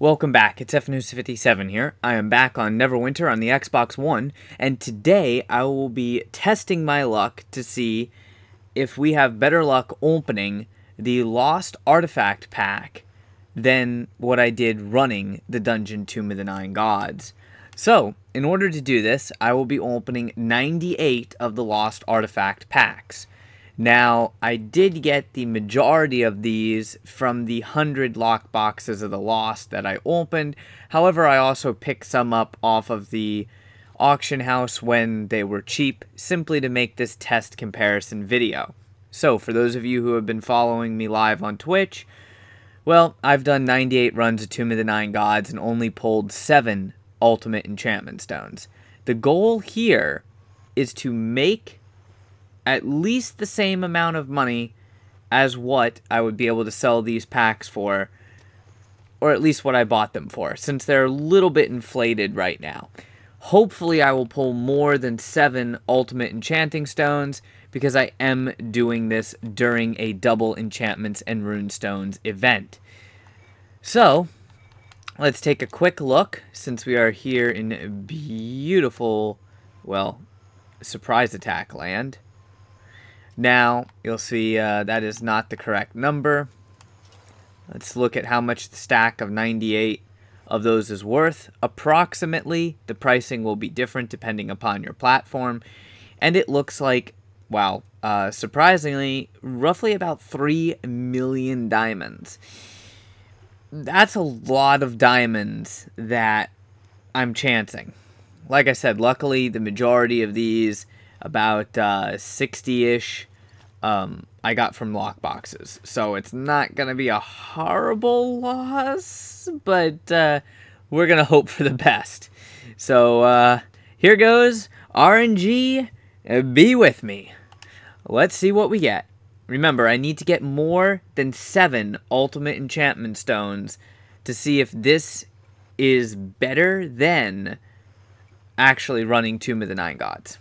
Welcome back, it's FNews57 here. I am back on Neverwinter on the Xbox One, and today I will be testing my luck to see if we have better luck opening the Lost Artifact pack than what I did running the Dungeon Tomb of the Nine Gods. So, in order to do this, I will be opening 98 of the Lost Artifact packs. Now, I did get the majority of these from the 100 lock boxes of the Lost that I opened. However, I also picked some up off of the auction house when they were cheap, simply to make this test comparison video. So, for those of you who have been following me live on Twitch, well, I've done 98 runs of Tomb of the Nine Gods and only pulled 7 Ultimate Enchantment Stones. The goal here is to make at least the same amount of money as what I would be able to sell these packs for, or at least what I bought them for, since they're a little bit inflated right now. Hopefully I will pull more than 7 Ultimate Enchanting Stones, because I am doing this during a double Enchantments and Runestones event. So, let's take a quick look, since we are here in beautiful, well, Surprise Attack land. Now, you'll see that is not the correct number. Let's look at how much the stack of 98 of those is worth. Approximately, the pricing will be different depending upon your platform. And it looks like, wow, surprisingly, roughly about 3 million diamonds. That's a lot of diamonds that I'm chancing. Like I said, luckily, the majority of these, about 60-ish, I got from lock boxes, so it's not gonna be a horrible loss, but we're gonna hope for the best. So here goes RNG. Be with me. Let's see what we get. Remember, I need to get more than 7 Ultimate Enchantment Stones to see if this is better than actually running Tomb of the Nine Gods.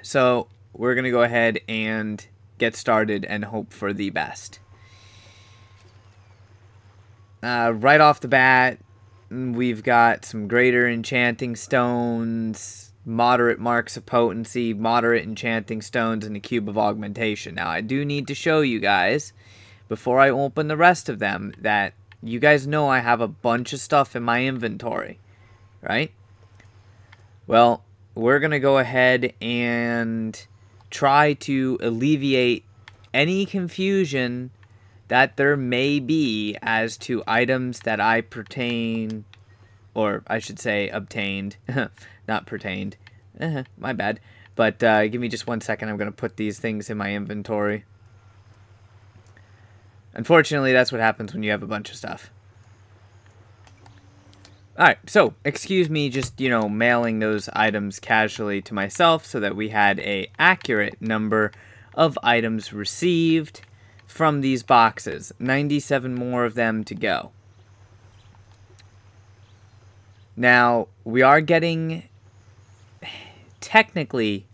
So we're gonna go ahead and get started and hope for the best. Right off the bat, we've got some greater enchanting stones, moderate marks of potency, moderate enchanting stones, and a cube of augmentation. Now, I do need to show you guys, before I open the rest of them, that you guys know I have a bunch of stuff in my inventory, right? Well, we're going to go ahead and try to alleviate any confusion that there may be as to items that I pertain, or I should say obtained, not pertained, my bad, but give me just 1 second, I'm going to put these things in my inventory. Unfortunately, that's what happens when you have a bunch of stuff. Alright, so, excuse me just, mailing those items casually to myself so that we had a accurate number of items received from these boxes. 97 more of them to go. Now, we are getting technically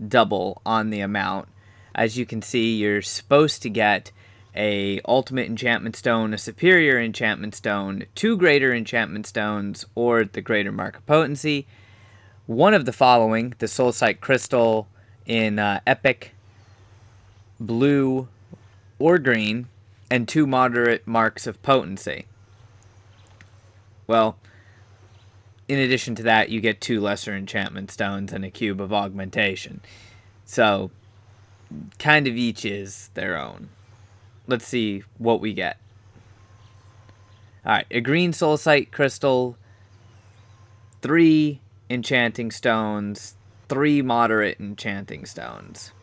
double on the amount. As you can see, you're supposed to get a Ultimate Enchantment Stone, a Superior Enchantment Stone, 2 Greater Enchantment Stones, or the Greater Mark of Potency. One of the following, the Soulsight Crystal in Epic, Blue, or Green, and 2 Moderate Marks of Potency. Well, in addition to that, you get 2 Lesser Enchantment Stones and a Cube of Augmentation. So, kind of each is their own. Let's see what we get. Alright, a green Soulsight Crystal, 3 Enchanting Stones, 3 Moderate Enchanting Stones.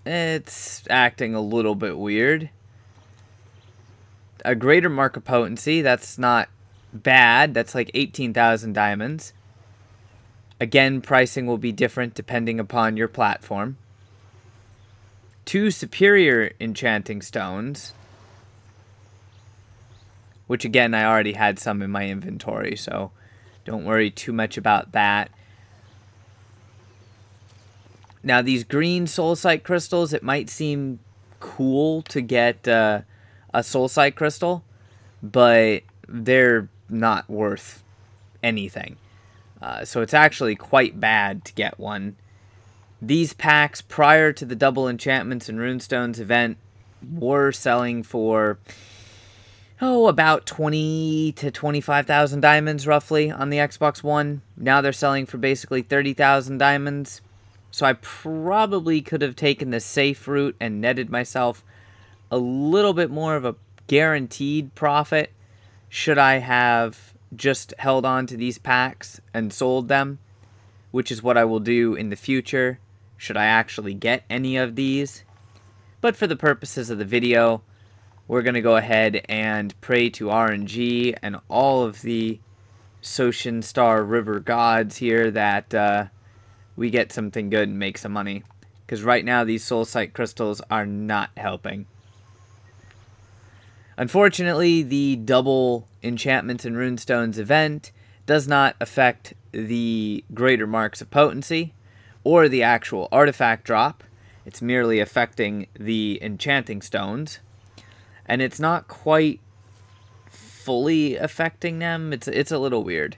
It's acting a little bit weird. A Greater Mark of Potency, that's not bad. That's like 18,000 diamonds. Again, pricing will be different depending upon your platform. 2 Superior Enchanting Stones, which again, I already had some in my inventory, so don't worry too much about that. Now, these green Soulsight Crystals, it might seem cool to get a a soulsite crystal, but they're not worth anything. So it's actually quite bad to get one. These packs prior to the double enchantments and runestones event were selling for about 20 to 25,000 diamonds roughly on the Xbox One. Now they're selling for basically 30,000 diamonds. So I probably could have taken the safe route and netted myself a little bit more of a guaranteed profit should I have just held on to these packs and sold them, which is what I will do in the future should I actually get any of these. But for the purposes of the video, we're going to go ahead and pray to RNG and all of the Soshin Star River gods here that we get something good and make some money. Because right now these soulsite crystals are not helping. Unfortunately, the double enchantments and runestones event does not affect the greater marks of potency or the actual artifact drop. It's merely affecting the enchanting stones. And it's not quite fully affecting them. It's a little weird.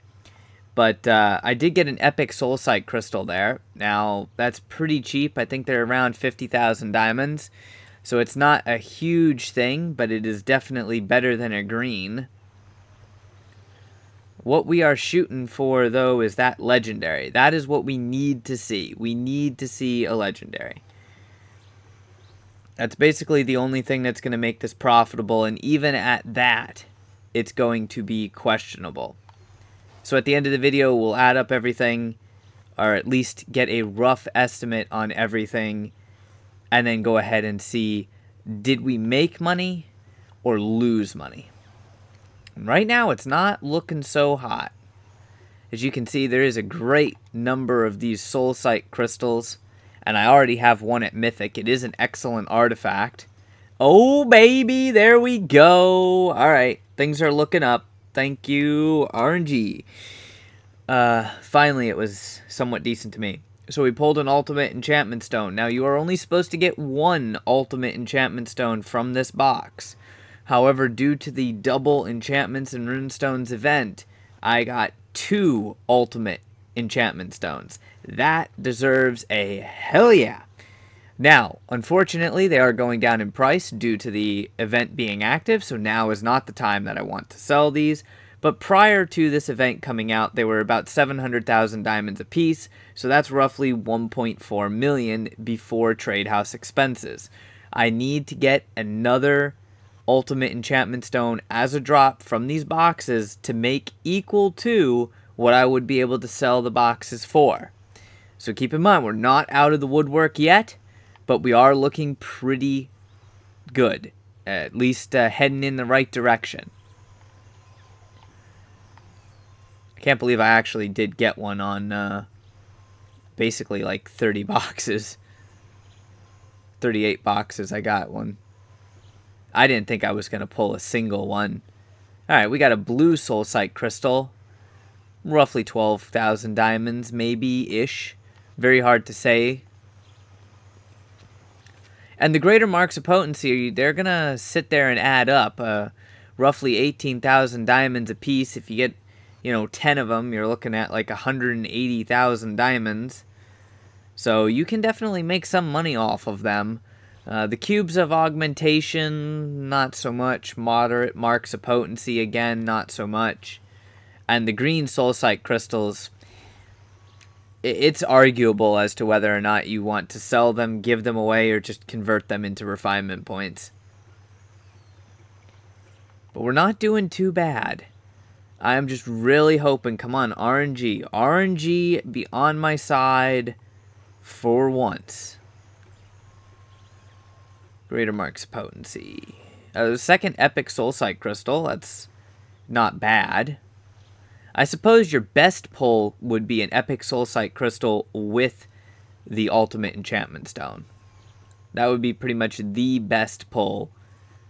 But I did get an epic soulsite crystal there. Now, that's pretty cheap. I think they're around 50,000 diamonds. So it's not a huge thing, but it is definitely better than a green. What we are shooting for, though, is that legendary. That is what we need to see. We need to see a legendary. That's basically the only thing that's going to make this profitable, and even at that, it's going to be questionable. So at the end of the video, we'll add up everything, or at least get a rough estimate on everything, and then go ahead and see, did we make money or lose money? And right now, it's not looking so hot. As you can see, there is a great number of these soulsite crystals, and I already have one at Mythic. It is an excellent artifact. Oh, baby, there we go. All right, things are looking up. Thank you, RNG. Finally, it was somewhat decent to me. So we pulled an ultimate enchantment stone. Now, you are only supposed to get one ultimate enchantment stone from this box. However, due to the double enchantments and runestones event, I got 2 ultimate enchantment stones. That deserves a hell yeah. Now, unfortunately, they are going down in price due to the event being active, so now is not the time that I want to sell these. But prior to this event coming out, they were about 700,000 diamonds apiece, so that's roughly 1.4 million before trade house expenses. I need to get another ultimate enchantment stone as a drop from these boxes to make equal to what I would be able to sell the boxes for. So keep in mind, we're not out of the woodwork yet, but we are looking pretty good, at least heading in the right direction. I can't believe I actually did get one on basically like 30 boxes. 38 boxes, I got one. I didn't think I was going to pull a single one. Alright, we got a blue soulsite crystal. Roughly 12,000 diamonds, maybe-ish. Very hard to say. And the greater marks of potency, they're going to sit there and add up. Roughly 18,000 diamonds apiece. If you get, 10 of them, you're looking at like 180,000 diamonds. So you can definitely make some money off of them. The cubes of augmentation, not so much. Moderate marks of potency, again, not so much. And the green soulsite crystals, it's arguable as to whether or not you want to sell them, give them away, or just convert them into refinement points. But we're not doing too bad. I'm just really hoping, come on, RNG. RNG, be on my side for once. Greater marks of potency. The second epic soulsite crystal, that's not bad. I suppose your best pull would be an epic soulsite crystal with the ultimate enchantment stone. That would be pretty much the best pull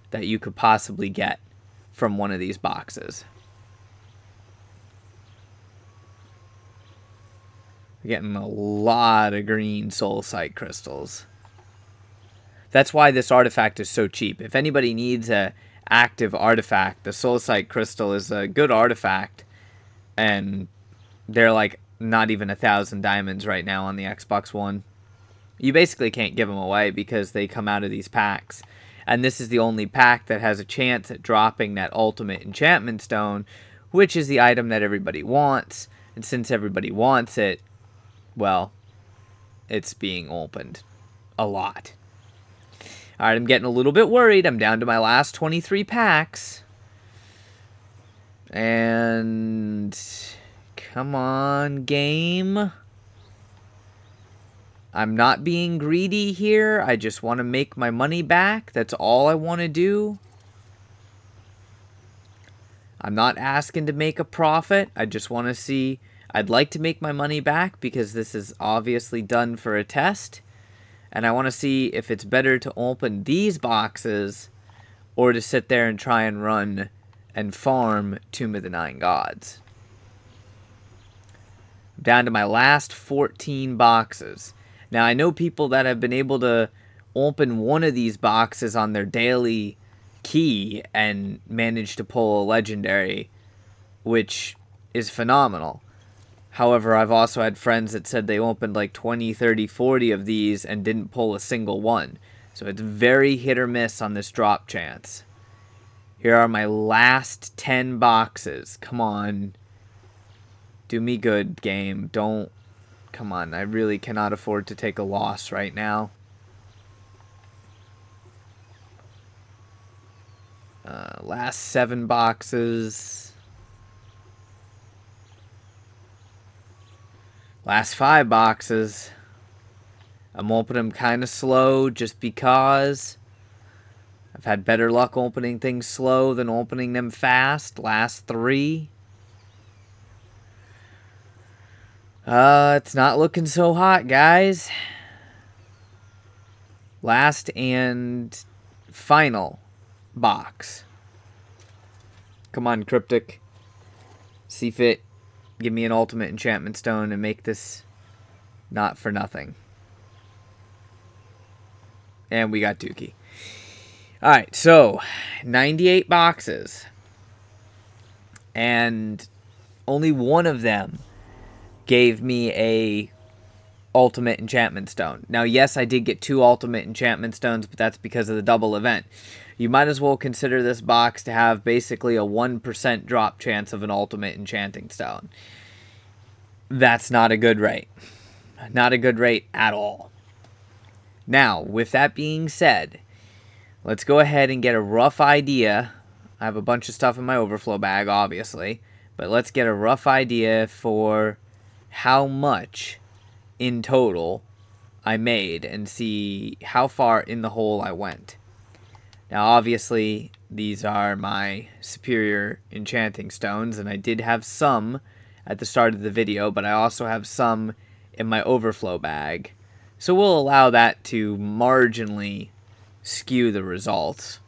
that you could possibly get from one of these boxes. We're getting a lot of green soulsite crystals. That's why this artifact is so cheap. If anybody needs a active artifact, the Soulsight Crystal is a good artifact, and they're like not even 1,000 diamonds right now on the Xbox One. You basically can't give them away because they come out of these packs. And this is the only pack that has a chance at dropping that ultimate enchantment stone, which is the item that everybody wants. And since everybody wants it, well, it's being opened a lot. Alright, I'm getting a little bit worried. I'm down to my last 23 packs. And come on, game. I'm not being greedy here. I just want to make my money back. That's all I want to do. I'm not asking to make a profit. I just want to see. I'd like to make my money back because this is obviously done for a test. And I want to see if it's better to open these boxes or to sit there and try and run and farm Tomb of the Nine Gods. I'm down to my last 14 boxes. Now, I know people that have been able to open one of these boxes on their daily key and manage to pull a legendary, which is phenomenal. However, I've also had friends that said they opened like 20, 30, 40 of these and didn't pull a single one. So it's very hit or miss on this drop chance. Here are my last 10 boxes. Come on. Do me good, game. Don't. Come on, I really cannot afford to take a loss right now. Last 7 boxes. Last 5 boxes. I'm opening them kind of slow just because I've had better luck opening things slow than opening them fast. Last 3. It's not looking so hot, guys. Last and final box. Come on, Cryptic. See fit. Give me an ultimate enchantment stone and make this not for nothing. And we got Dookie. Alright, so 98 boxes. And only one of them gave me a ultimate enchantment stone. Now, yes, I did get 2 ultimate enchantment stones, but that's because of the double event. You might as well consider this box to have basically a 1% drop chance of an ultimate enchanting stone. That's not a good rate. Not a good rate at all. Now, with that being said, let's go ahead and get a rough idea. I have a bunch of stuff in my overflow bag, obviously, but let's get a rough idea for how much in total I made and see how far in the hole I went. Now, obviously, these are my superior enchanting stones, and I did have some at the start of the video, but I also have some in my overflow bag. So we'll allow that to marginally skew the results.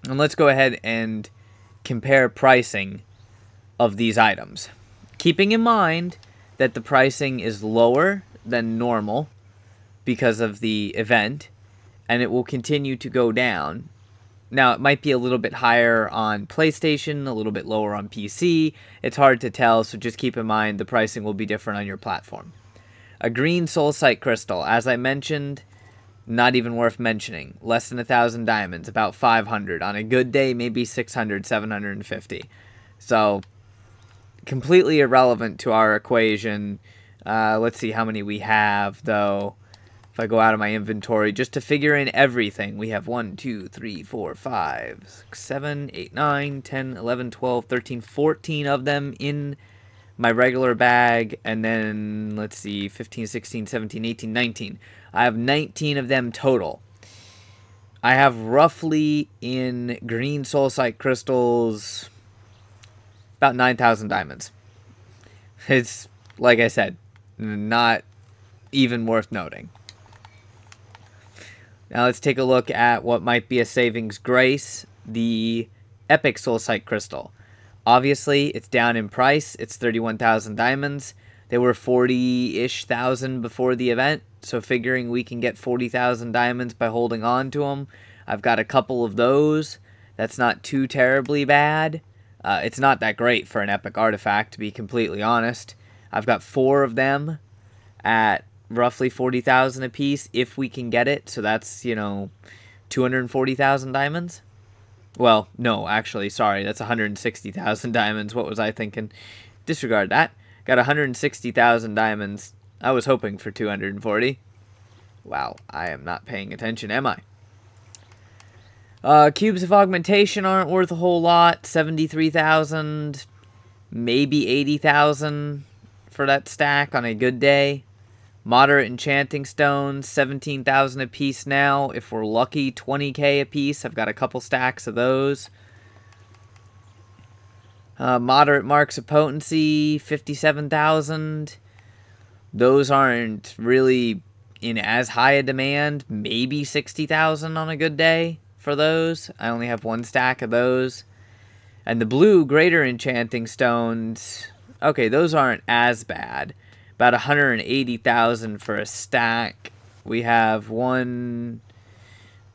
And let's go ahead and compare pricing of these items. Keeping in mind that the pricing is lower than normal because of the event, and it will continue to go down. Now, it might be a little bit higher on PlayStation, a little bit lower on PC. It's hard to tell, so just keep in mind the pricing will be different on your platform. A green Soulsight Crystal, as I mentioned, not even worth mentioning. Less than 1,000 diamonds, about 500. On a good day, maybe 600, 750. So, completely irrelevant to our equation. Let's see how many we have, though. If I go out of my inventory, just to figure in everything, we have 1, 2, 3, 4, 5, 6, 7, 8, 9, 10, 11, 12, 13, 14 of them in my regular bag. And then, let's see, 15, 16, 17, 18, 19. I have 19 of them total. I have roughly in green Soulsight crystals about 9,000 diamonds. It's, like I said, not even worth noting. Now let's take a look at what might be a savings grace, the Epic Soulsight Crystal. Obviously, it's down in price. It's 31,000 diamonds. They were 40-ish thousand before the event. So figuring we can get 40,000 diamonds by holding on to them. I've got a couple of those. That's not too terribly bad. It's not that great for an epic artifact, to be completely honest. I've got 4 of them at roughly 40,000 apiece if we can get it. So that's, 240,000 diamonds. Well, no, actually, sorry, that's 160,000 diamonds. What was I thinking? Disregard that. Got 160,000 diamonds. I was hoping for 240. Wow, I am not paying attention, am I? Cubes of augmentation aren't worth a whole lot. 73,000, maybe 80,000 for that stack on a good day. Moderate enchanting stones, 17,000 a piece now. If we're lucky, 20k a piece. I've got a couple stacks of those. Moderate marks of potency, 57,000. Those aren't really in as high a demand. Maybe 60,000 on a good day for those. I only have 1 stack of those. And the blue greater enchanting stones, okay, those aren't as bad. About 180,000 for a stack. We have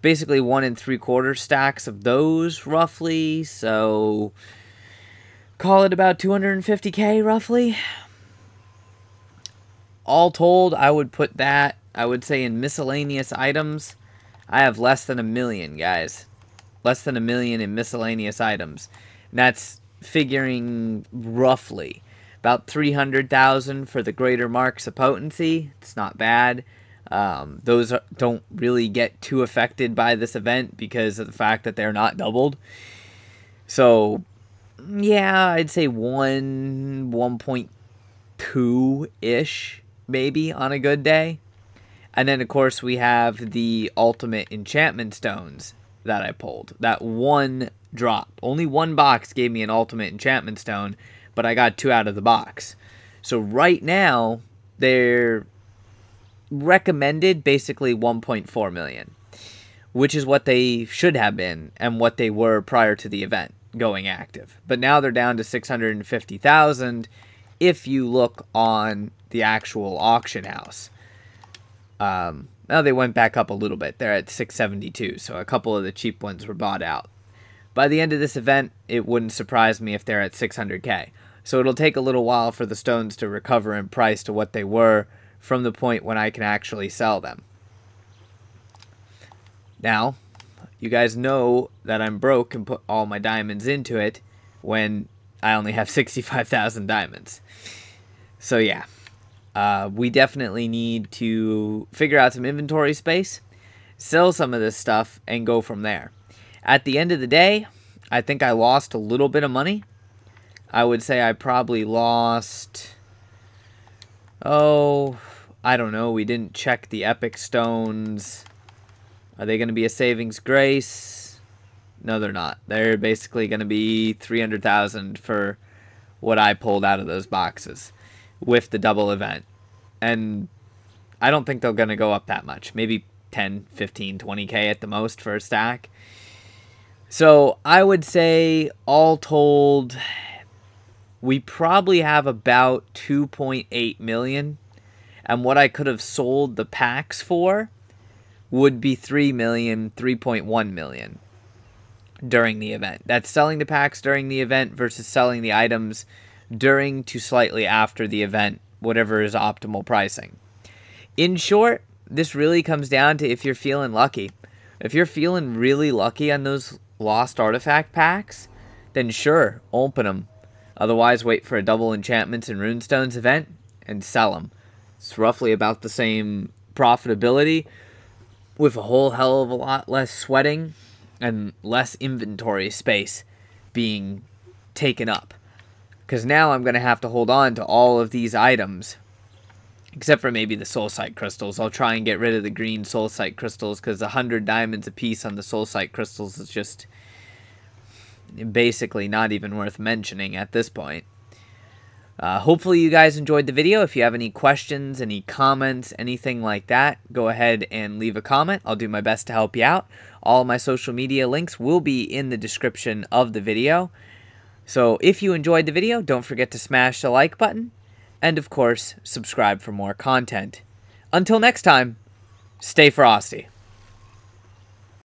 basically 1 3/4 stacks of those roughly. So call it about 250k roughly. All told, I would put that, I would say, in miscellaneous items. I have less than 1 million, guys. Less than 1 million in miscellaneous items. And that's figuring roughly about 300,000 for the greater marks of potency. It's not bad. Those don't really get too affected by this event because of the fact that they're not doubled. So, yeah, I'd say 1.2-ish maybe on a good day. And then, of course, we have the ultimate enchantment stones that I pulled. That 1 drop. Only 1 box gave me an ultimate enchantment stone, but I got 2 out of the box. So right now, they're recommended basically 1.4 million, which is what they should have been and what they were prior to the event going active. But now they're down to 650,000 if you look on the actual auction house. Now they went back up a little bit. They're at 672, so a couple of the cheap ones were bought out. By the end of this event, it wouldn't surprise me if they're at 600k. So it'll take a little while for the stones to recover in price to what they were from the point when I can actually sell them. Now, you guys know that I'm broke and put all my diamonds into it when I only have 65,000 diamonds. So yeah, we definitely need to figure out some inventory space, sell some of this stuff, and go from there. At the end of the day, I think I lost a little bit of money. I would say I probably lost, I don't know, we didn't check the epic stones. Are they going to be a savings grace? No, they're not. They're basically going to be 300,000 for what I pulled out of those boxes with the double event. And I don't think they're going to go up that much. Maybe 10, 15, 20k at the most for a stack. So I would say, all told, we probably have about 2.8 million. And what I could have sold the packs for would be 3 million, 3.1 million during the event. That's selling the packs during the event versus selling the items during to slightly after the event, whatever is optimal pricing. In short, this really comes down to if you're feeling lucky. If you're feeling really lucky on those lost artifact packs, then sure, open them. Otherwise, wait for a double enchantments and runestones event and sell them. It's roughly about the same profitability with a whole hell of a lot less sweating and less inventory space being taken up. Because now I'm going to have to hold on to all of these items, except for maybe the soulsite crystals. I'll try and get rid of the green soulsite crystals because 100 diamonds a piece on the soulsite crystals is just basically not even worth mentioning at this point. Hopefully you guys enjoyed the video. If you have any questions, any comments, anything like that, go ahead and leave a comment. I'll do my best to help you out. All of my social media links will be in the description of the video. So if you enjoyed the video, don't forget to smash the like button. And of course, subscribe for more content. until next time, stay frosty.